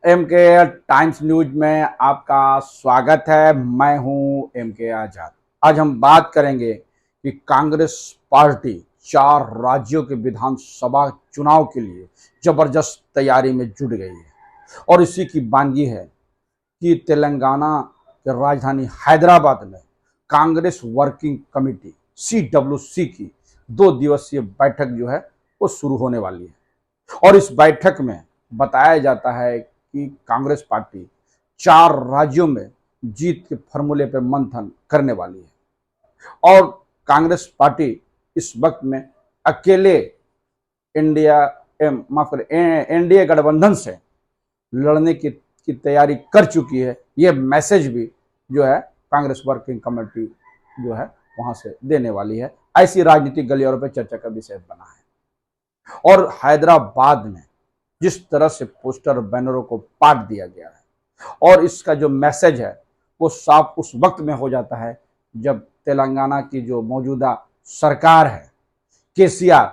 M के times news में आपका स्वागत है। मैं हूं एम के आजाद। आज हम बात करेंगे कि कांग्रेस पार्टी 4 राज्यों के विधानसभा चुनाव के लिए जबरदस्त तैयारी में जुट गई है और इसी की बानगी है कि तेलंगाना के राजधानी हैदराबाद में कांग्रेस वर्किंग कमेटी CWC की 2 दिवसीय बैठक जो है वो शुरू होने वाली है। और इस बैठक में बताया जाता है कि कांग्रेस पार्टी 4 राज्यों में जीत के फॉर्मूले पर मंथन करने वाली है और कांग्रेस पार्टी इस वक्त में अकेले इंडिया माफ करें एनडीए गठबंधन से लड़ने की तैयारी कर चुकी है। ये मैसेज भी जो है कांग्रेस वर्किंग कमेटी जो है वहां से देने वाली है। ऐसी राजनीतिक गलियारों पर चर्चा का विषय बना है। और हैदराबाद में जिस तरह से पोस्टर बैनरों को पाट दिया गया है और इसका जो मैसेज है वो साफ उस वक्त में हो जाता है जब तेलंगाना की जो मौजूदा सरकार है केसीआर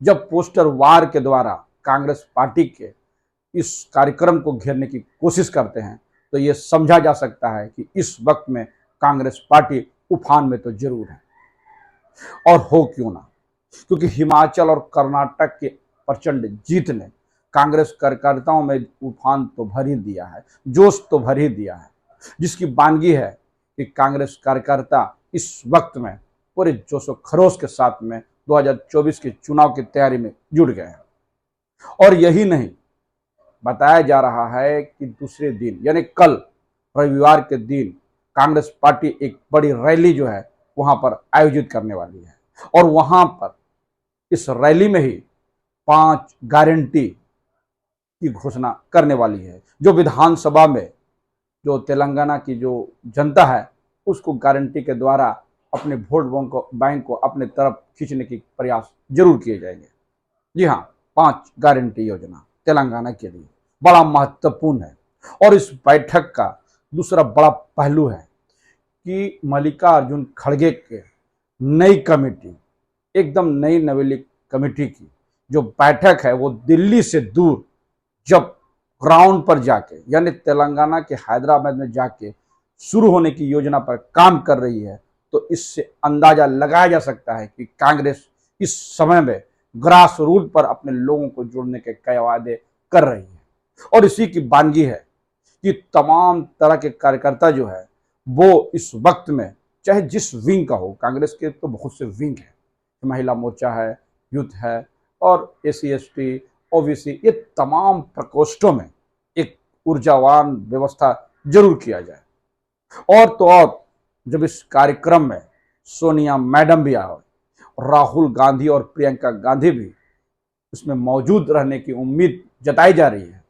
जब पोस्टर वार के द्वारा कांग्रेस पार्टी के इस कार्यक्रम को घेरने की कोशिश करते हैं तो ये समझा जा सकता है कि इस वक्त में कांग्रेस पार्टी उफान में तो जरूर है। और हो क्यों ना, क्योंकि हिमाचल और कर्नाटक के प्रचंड जीत ने कांग्रेस कार्यकर्ताओं में उफान तो भर ही दिया है, जोश तो भर ही दिया है, जिसकी बानगी है कि कांग्रेस कार्यकर्ता इस वक्त में पूरे जोश और खरोश के साथ में 2024 के चुनाव की तैयारी में जुट गए हैं। और यही नहीं, बताया जा रहा है कि दूसरे दिन यानी कल रविवार के दिन कांग्रेस पार्टी एक बड़ी रैली जो है वहां पर आयोजित करने वाली है और वहां पर इस रैली में ही 5 गारंटी की घोषणा करने वाली है जो विधानसभा में जो तेलंगाना की जो जनता है उसको गारंटी के द्वारा अपने वोट बैंक को अपने तरफ खींचने की प्रयास जरूर किए जाएंगे। जी हाँ, 5 गारंटी योजना तेलंगाना के लिए बड़ा महत्वपूर्ण है। और इस बैठक का दूसरा बड़ा पहलू है कि मल्लिकार्जुन खड़गे के नई कमेटी, एकदम नई नवेली कमेटी की जो बैठक है वो दिल्ली से दूर जब ग्राउंड पर जाके यानी तेलंगाना के हैदराबाद में जाके शुरू होने की योजना पर काम कर रही है तो इससे अंदाजा लगाया जा सकता है कि कांग्रेस इस समय में ग्रास रूट पर अपने लोगों को जोड़ने के कई वादे कर रही है। और इसी की बानगी है कि तमाम तरह के कार्यकर्ता जो है वो इस वक्त में चाहे जिस विंग का हो, कांग्रेस के तो बहुत से विंग है, महिला मोर्चा है, यूथ है और SC ST OBC, ये तमाम प्रकोष्ठों में एक ऊर्जावान व्यवस्था जरूर किया जाए। और तो और जब इस कार्यक्रम में सोनिया मैडम भी आओ, राहुल गांधी और प्रियंका गांधी भी उसमें मौजूद रहने की उम्मीद जताई जा रही है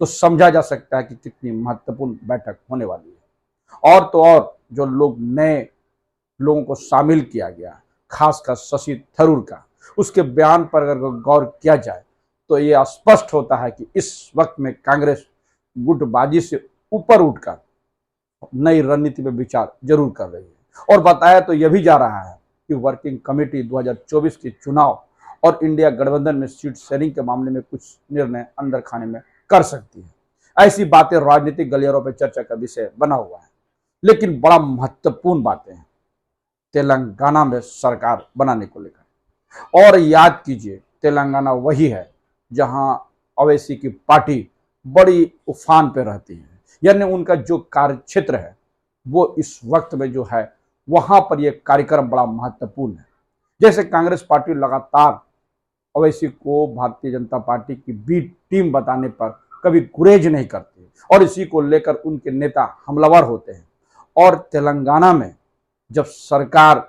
तो समझा जा सकता है कि कितनी महत्वपूर्ण बैठक होने वाली है। और तो और जो लोग नए लोगों को शामिल किया गया, खासकर शशि थरूर का, उसके बयान पर अगर गौर किया जाए तो ये स्पष्ट होता है कि इस वक्त में कांग्रेस गुटबाजी से ऊपर उठकर नई रणनीति पर विचार जरूर कर रही है। और बताया तो यह भी जा रहा है कि वर्किंग कमेटी 2024 के चुनाव और इंडिया गठबंधन में सीट शेयरिंग के मामले में कुछ निर्णय अंदर खाने में कर सकती है। ऐसी बातें राजनीतिक गलियारों पर चर्चा का विषय बना हुआ है, लेकिन बड़ा महत्वपूर्ण बातें हैं तेलंगाना में सरकार बनाने को लेकर। और याद कीजिए, तेलंगाना वही है जहां ओवैसी की पार्टी बड़ी उफान पे रहती है, यानी उनका जो कार्य क्षेत्र है वो इस वक्त में जो है वहां पर यह कार्यक्रम बड़ा महत्वपूर्ण है। जैसे कांग्रेस पार्टी लगातार ओवैसी को भारतीय जनता पार्टी की बी टीम बताने पर कभी गुरेज नहीं करती और इसी को लेकर उनके नेता हमलावर होते हैं। और तेलंगाना में जब सरकार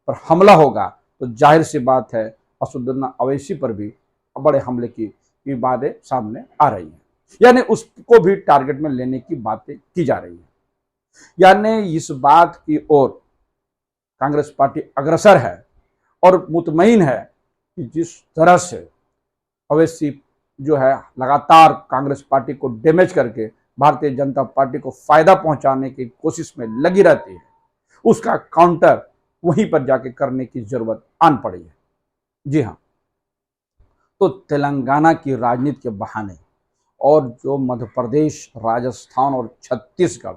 पर हमला होगा तो जाहिर सी बात है असदुद्दीन ओवैसी पर भी बड़े हमले की बातें सामने आ रही है, यानी उसको भी टारगेट में लेने की बातें की जा रही है। यानी इस बात की ओर कांग्रेस पार्टी अग्रसर है और मुतमईन है कि जिस तरह से ओवैसी जो है लगातार कांग्रेस पार्टी को डैमेज करके भारतीय जनता पार्टी को फायदा पहुंचाने की कोशिश में लगी रहती है, उसका काउंटर वहीं पर जाके करने की जरूरत आन पड़ी है। जी हाँ, तो तेलंगाना की राजनीति के बहाने और जो मध्य प्रदेश, राजस्थान और छत्तीसगढ़,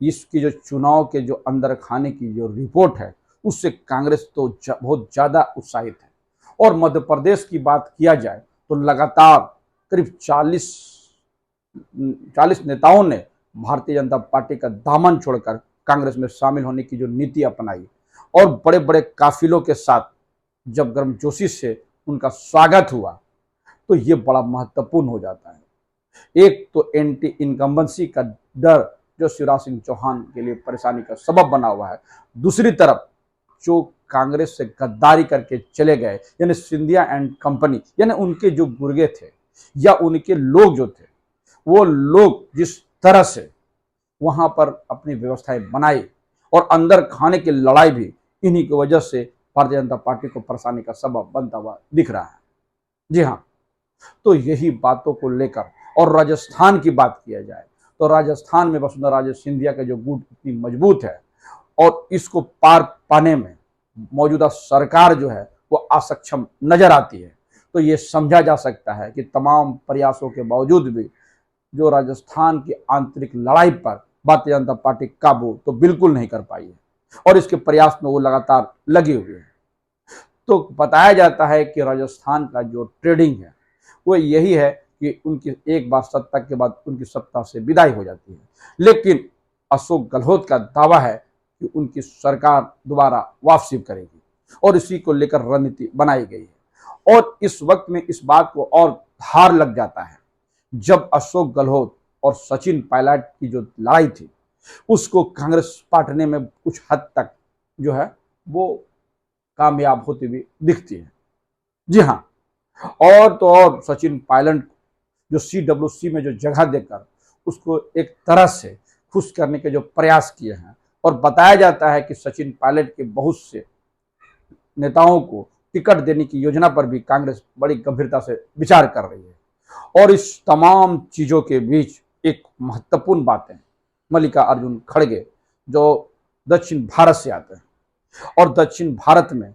इसकी जो चुनाव के जो अंदर खाने की जो रिपोर्ट है, उससे कांग्रेस तो बहुत ज़्यादा उत्साहित है। और मध्य प्रदेश की बात किया जाए तो लगातार करीब 40 नेताओं ने भारतीय जनता पार्टी का दामन छोड़कर कांग्रेस में शामिल होने की जो नीति अपनाई और बड़े बड़े काफिलों के साथ जब गर्मजोशी से उनका स्वागत हुआ, तो ये बड़ा महत्वपूर्ण हो जाता है। एक तो एंटी इनकम्बेंसी का डर जो शिवराज सिंह चौहान के लिए परेशानी का सबब बना हुआ है, दूसरी तरफ जो कांग्रेस से गद्दारी करके चले गए यानी सिंधिया एंड कंपनी, यानी उनके जो गुर्गे थे या उनके लोग जो थे, वो लोग जिस तरह से वहां पर अपनी व्यवस्थाएं बनाई और अंदर खाने की लड़ाई भी इन्हीं की वजह से भारतीय जनता पार्टी को परेशानी का सबब बनता हुआ दिख रहा है। जी हाँ, तो यही बातों को लेकर और राजस्थान की बात किया जाए तो राजस्थान में वसुंधरा राजे सिंधिया का जो गुट इतनी मजबूत है और इसको पार पाने में मौजूदा सरकार जो है वो असक्षम नजर आती है। तो ये समझा जा सकता है कि तमाम प्रयासों के बावजूद भी जो राजस्थान की आंतरिक लड़ाई पर भारतीय जनता पार्टी काबू तो बिल्कुल नहीं कर पाई है और इसके प्रयास में वो लगातार लगी हुई है। तो बताया जाता है कि राजस्थान का जो ट्रेडिंग है वो यही है कि उनकी एक बार सत्ता के बाद उनकी सत्ता से विदाई हो जाती है, लेकिन अशोक गहलोत का दावा है कि उनकी सरकार दोबारा वापसी करेगी और इसी को लेकर रणनीति बनाई गई है। और इस वक्त में इस बात को और धार लग जाता है जब अशोक गहलोत और सचिन पायलट की जो लड़ाई थी उसको कांग्रेस पाटने में कुछ हद तक जो है वो कामयाब होती हुई दिखती है। जी हाँ, और तो और सचिन पायलट जो CWC में जो जगह देकर उसको एक तरह से खुश करने के जो प्रयास किए हैं और बताया जाता है कि सचिन पायलट के बहुत से नेताओं को टिकट देने की योजना पर भी कांग्रेस बड़ी गंभीरता से विचार कर रही है। और इस तमाम चीजों के बीच एक महत्वपूर्ण बात है, मल्लिकार्जुन खड़गे जो दक्षिण भारत से आते हैं और दक्षिण भारत में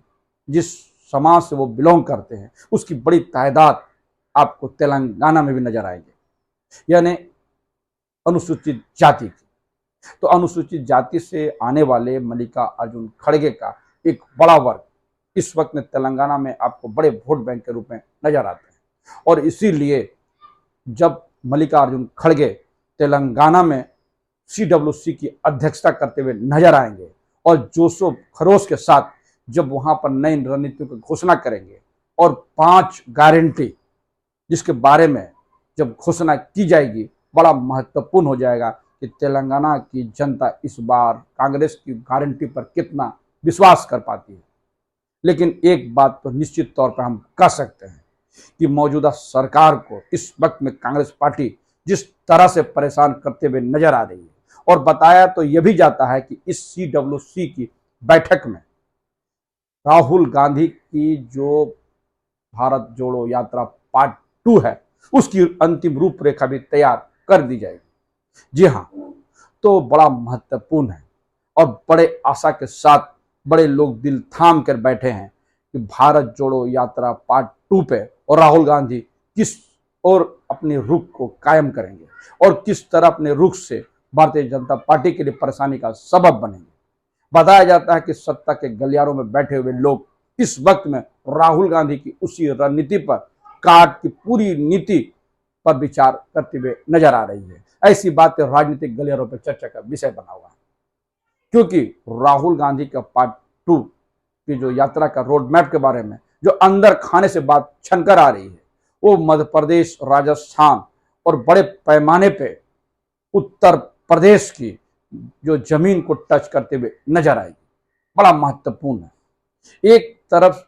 जिस समाज से वो बिलोंग करते हैं उसकी बड़ी तादाद आपको तेलंगाना में भी नजर आएगी, यानी अनुसूचित जाति की। तो अनुसूचित जाति से आने वाले मल्लिकार्जुन खड़गे का एक बड़ा वर्ग इस वक्त में तेलंगाना में आपको बड़े वोट बैंक के रूप में नजर आते हैं और इसीलिए जब मल्लिकार्जुन खड़गे तेलंगाना में CWC की अध्यक्षता करते हुए नजर आएंगे और जोशो खरोश के साथ जब वहां पर नई रणनीतियों की घोषणा करेंगे और 5 गारंटी जिसके बारे में जब घोषणा की जाएगी, बड़ा महत्वपूर्ण हो जाएगा कि तेलंगाना की जनता इस बार कांग्रेस की गारंटी पर कितना विश्वास कर पाती है। लेकिन एक बात तो निश्चित तौर पर हम कह सकते हैं कि मौजूदा सरकार को इस वक्त में कांग्रेस पार्टी जिस तरह से परेशान करते हुए नजर आ रही है और बताया तो यह भी जाता है कि इस CWC की बैठक में राहुल गांधी की जो भारत जोड़ो यात्रा पार्ट 2 है उसकी अंतिम रूपरेखा भी तैयार कर दी जाएगी। जी हाँ, तो बड़ा महत्वपूर्ण है और बड़े आशा के साथ बड़े लोग दिल थाम कर बैठे हैं कि भारत जोड़ो यात्रा पार्ट 2 पे और राहुल गांधी किस और अपने रुख को कायम करेंगे और किस तरह अपने रुख से भारतीय जनता पार्टी के लिए परेशानी का सबब बनेंगे। बताया जाता है कि सत्ता के गलियारों में बैठे हुए लोग इस वक्त में राहुल गांधी की उसी रणनीति पर, काट की पूरी नीति पर विचार करते हुए नजर आ रही है। ऐसी बातें राजनीतिक गलियारों पर चर्चा का विषय बना हुआ है, क्योंकि राहुल गांधी का पार्ट 2 की जो यात्रा का रोड मैप के बारे में जो अंदर खाने से बात छनकर आ रही है वो मध्य प्रदेश, राजस्थान और बड़े पैमाने पे उत्तर प्रदेश की जो जमीन को टच करते हुए नजर आएगी। बड़ा महत्वपूर्ण है। एक तरफ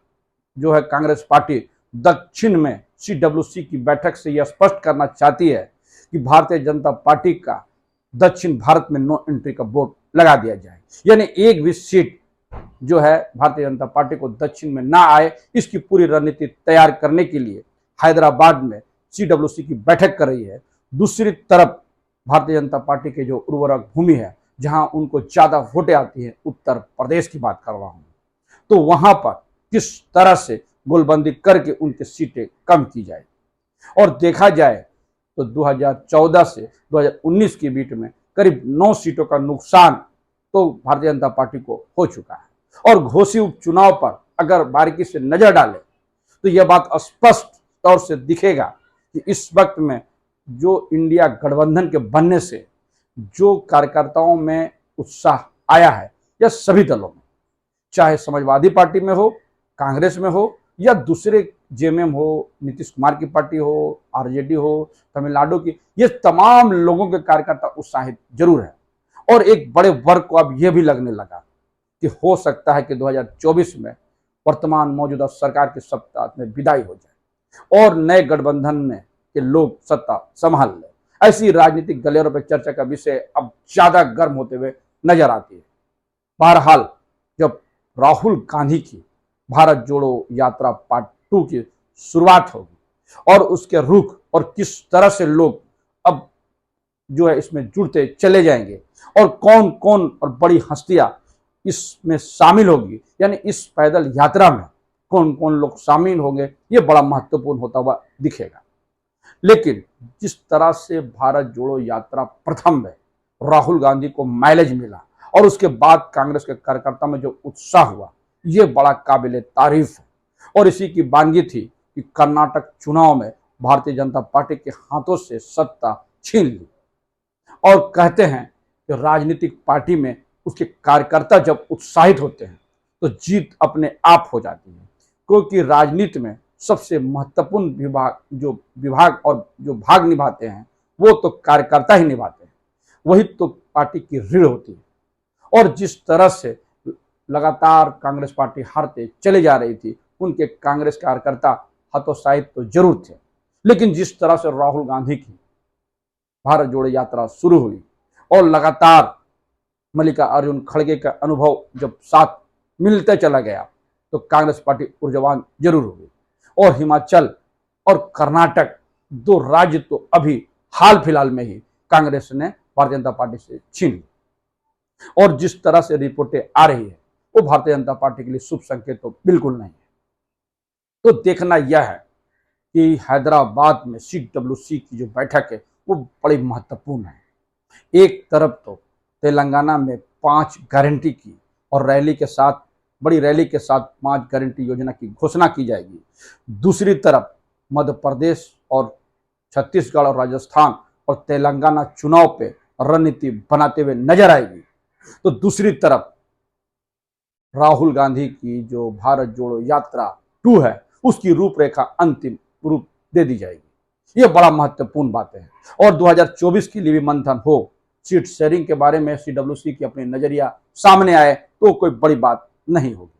जो है कांग्रेस पार्टी दक्षिण में CWC की बैठक से यह स्पष्ट करना चाहती है कि भारतीय जनता पार्टी का दक्षिण भारत में नो एंट्री का बोर्ड लगा दिया जाए, यानी एक भी सीट जो है भारतीय जनता पार्टी को दक्षिण में ना आए, इसकी पूरी रणनीति तैयार करने के लिए हैदराबाद में CWC की बैठक कर रही है। दूसरी तरफ भारतीय जनता पार्टी के जो उर्वरक भूमि है जहां उनको ज्यादा वोटें आती है, उत्तर प्रदेश की बात कर रहा हूं, तो वहां पर किस तरह से गोलबंदी करके उनकी सीटें कम की जाए। और देखा जाए तो 2014 से 2019 के बीच में करीब 9 सीटों का नुकसान तो भारतीय जनता पार्टी को हो चुका है। और घोषित उपचुनाव पर अगर बारीकी से नजर डालें तो यह बात स्पष्ट तौर से दिखेगा कि इस वक्त में जो इंडिया गठबंधन के बनने से जो कार्यकर्ताओं में उत्साह आया है, यह सभी दलों में, चाहे समाजवादी पार्टी में हो, कांग्रेस में हो या दूसरे जेएमएम हो, नीतीश कुमार की पार्टी हो, आरजेडी हो, तमिलनाडु की, ये तमाम लोगों के कार्यकर्ता उत्साहित जरूर है। और एक बड़े वर्ग को अब यह भी लगने लगा कि हो सकता है कि 2024 में वर्तमान मौजूदा सरकार की सत्ता में विदाई हो जाए और नए गठबंधन में के लोग सत्ता संभाल ले। ऐसी राजनीतिक गलियारों पर चर्चा का विषय अब ज्यादा गर्म होते हुए नजर आती है। बहरहाल जब राहुल गांधी की भारत जोड़ो यात्रा पार्ट 2 की शुरुआत होगी और उसके रुख और किस तरह से लोग अब जो है इसमें जुड़ते चले जाएंगे और कौन कौन और बड़ी हस्तियां इसमें शामिल होगी, यानी इस पैदल यात्रा में कौन कौन लोग शामिल होंगे, ये बड़ा महत्वपूर्ण होता हुआ दिखेगा। लेकिन जिस तरह से भारत जोड़ो यात्रा प्रथम में राहुल गांधी को माइलेज मिला और उसके बाद कांग्रेस के कार्यकर्ता में जो उत्साह हुआ, ये बड़ा काबिले तारीफ है। और इसी की बानगी थी कि कर्नाटक चुनाव में भारतीय जनता पार्टी के हाथों से सत्ता छीन ली। और कहते हैं कि राजनीतिक पार्टी में उसके कार्यकर्ता जब उत्साहित होते हैं तो जीत अपने आप हो जाती है, क्योंकि राजनीति में सबसे महत्वपूर्ण विभाग और जो भाग निभाते हैं वो तो कार्यकर्ता ही निभाते हैं, वही तो पार्टी की रीढ़ होती है। और जिस तरह से लगातार कांग्रेस पार्टी हारते चले जा रही थी, उनके कांग्रेस कार्यकर्ता हतोत्साहित तो जरूर थे, लेकिन जिस तरह से राहुल गांधी की भारत जोड़ो यात्रा शुरू हुई और लगातार मल्लिकार्जुन खड़गे का अनुभव जब साथ मिलते चला गया तो कांग्रेस पार्टी ऊर्जावान जरूर हुई। और हिमाचल और कर्नाटक दो राज्य तो अभी हाल फिलहाल में ही कांग्रेस ने भारतीय जनता पार्टी से छीन ली। और जिस तरह से रिपोर्टें आ रही है वो भारतीय जनता पार्टी के लिए शुभ संकेत तो बिल्कुल नहीं है। तो देखना यह है कि हैदराबाद में CWC की जो बैठक है वो बड़ी महत्वपूर्ण है। एक तरफ तो तेलंगाना में 5 गारंटी की और बड़ी रैली के साथ 5 गारंटी योजना की घोषणा की जाएगी। दूसरी तरफ मध्य प्रदेश और छत्तीसगढ़ और राजस्थान और तेलंगाना चुनाव पे रणनीति बनाते हुए नजर आएगी। तो दूसरी तरफ राहुल गांधी की जो भारत जोड़ो यात्रा 2 है उसकी रूपरेखा अंतिम रूप दे दी जाएगी। ये बड़ा महत्वपूर्ण बात है। और 2024 के लिए भी मंथन हो, सीट शेयरिंग के बारे में CWC की अपनी नजरिया सामने आए तो कोई बड़ी बात नहीं होगी।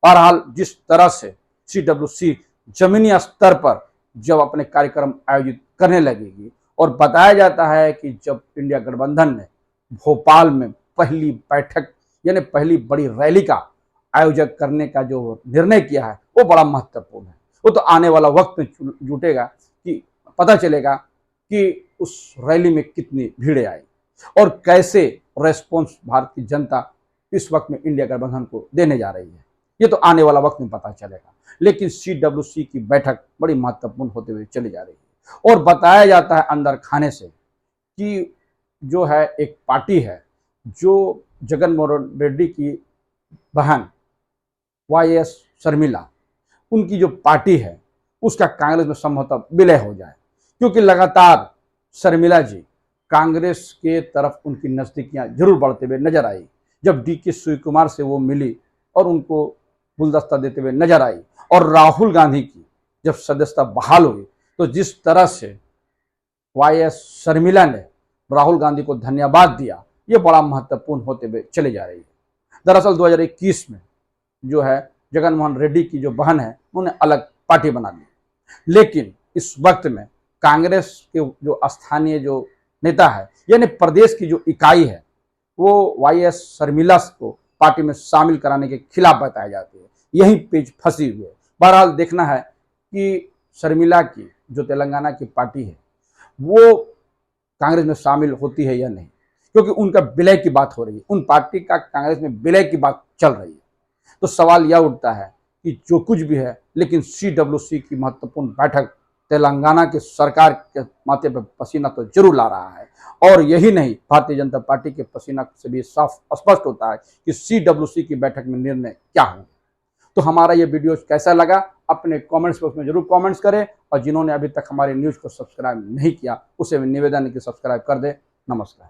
बहरहाल जिस तरह से CWC जमीनी स्तर पर जब अपने कार्यक्रम आयोजित करने लगेगी और बताया जाता है कि जब इंडिया गठबंधन ने भोपाल में पहली बैठक यानी पहली बड़ी रैली का आयोजन करने का जो निर्णय किया है वो बड़ा महत्वपूर्ण है। वो तो आने वाला वक्त में जुटेगा कि पता चलेगा कि उस रैली में कितनी भीड़ आई और कैसे रेस्पॉन्स भारत की जनता इस वक्त में इंडिया गठबंधन को देने जा रही है। ये तो आने वाला वक्त में पता चलेगा। लेकिन CWC की बैठक बड़ी महत्वपूर्ण होते हुए चली जा रही है। और बताया जाता है अंदर खाने से कि जो है एक पार्टी है जो जगनमोहन रेड्डी की बहन YS शर्मिला, उनकी जो पार्टी है उसका कांग्रेस में संभवतः विलय हो जाए, क्योंकि लगातार शर्मिला जी कांग्रेस के तरफ उनकी नजदीकियां जरूर बढ़ते हुए नजर आई। जब DK शिवकुमार से वो मिली और उनको गुलदस्ता देते हुए नजर आई और राहुल गांधी की जब सदस्यता बहाल हुई तो जिस तरह से YS शर्मिला ने राहुल गांधी को धन्यवाद दिया, ये बड़ा महत्वपूर्ण होते हुए चले जा रही है। दरअसल 2021 में जो है जगनमोहन रेड्डी की जो बहन है उन्होंने अलग पार्टी बना ली, लेकिन इस वक्त में कांग्रेस के जो स्थानीय जो नेता है यानी प्रदेश की जो इकाई है वो YS शर्मिला को पार्टी में शामिल कराने के खिलाफ बताई जाती है। यही पेच फंसी हुई है। बहरहाल देखना है कि शर्मिला की जो तेलंगाना की पार्टी है वो कांग्रेस में शामिल होती है या नहीं, क्योंकि उनका विलय की बात हो रही है, उन पार्टी का कांग्रेस में विलय की बात चल रही है। तो सवाल यह उठता है कि जो कुछ भी है, लेकिन CWC की महत्वपूर्ण बैठक तेलंगाना की सरकार के माथे पर पसीना तो जरूर ला रहा है। और यही नहीं, भारतीय जनता पार्टी के पसीना से भी साफ स्पष्ट होता है कि CWC की बैठक में निर्णय क्या हो। तो हमारा ये वीडियो कैसा लगा अपने कमेंट्स बॉक्स में जरूर कमेंट्स करें, और जिन्होंने अभी तक हमारे न्यूज़ को सब्सक्राइब नहीं किया उसे निवेदन है कि सब्सक्राइब कर दे। नमस्कार।